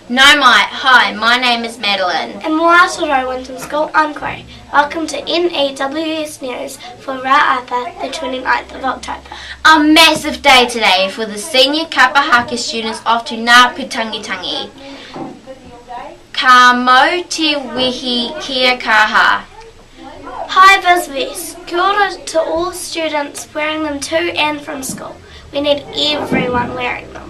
No mai, hi, my name is Madilyn. And Moatoro Winton School, I'm Corey. Welcome to N.E.W.S news for Ra'apa, the 29th of October. A massive day today for the senior kapa haka students off to Nga Putangitangi. Ka mau te wehi kia kaha. Hi VIZ VESTS. Kia ora to all students wearing them to and from school. We need everyone wearing them.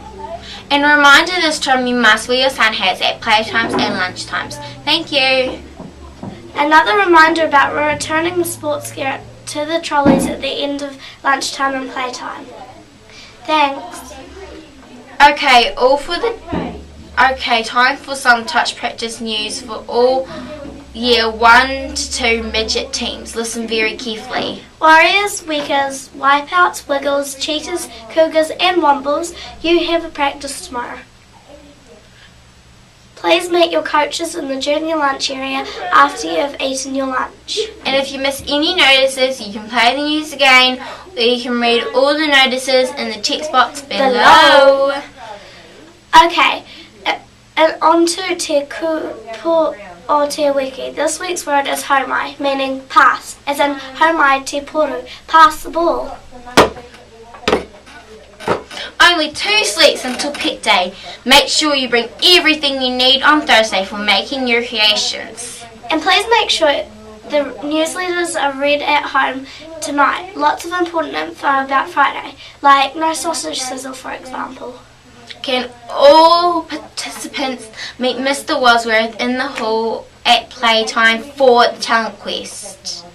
And a reminder this time you must wear your sunhats at playtimes and lunchtimes. Thank you. Another reminder about returning the sports gear to the trolleys at the end of lunchtime and playtime. Thanks. Okay, time for some touch practice news for all year 1 to 2 midget teams. Listen very carefully. Warriors, Wekas, Wipeouts, Wiggles, Cheetahs, Cougars and Wombles, you have a practice tomorrow. Please meet your coaches in the junior lunch area after you have eaten your lunch. And if you miss any notices, you can play the news again, or you can read all the notices in the text box below. Okay, and on to te kupu o te wiki. This week's word is homai, meaning pass, as in homai te poru, pass the ball. Only 2 sleeps until pet day. Make sure you bring everything you need on Thursday for making your creations. And please make sure the newsletters are read at home tonight. Lots of important info about Friday, like no sausage sizzle for example. Can all participants meet Mr. Wadsworth in the hall at playtime for the talent quest?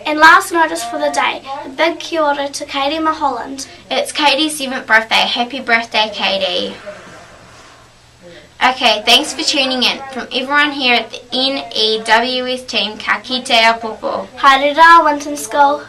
And last notice for the day, a big kia ora to Katie Mulholland. It's Katie's 7th birthday. Happy birthday, Katie. Okay, thanks for tuning in. From everyone here at the N.E.W.S team, ka kite a popo. Haere rā, Winton School.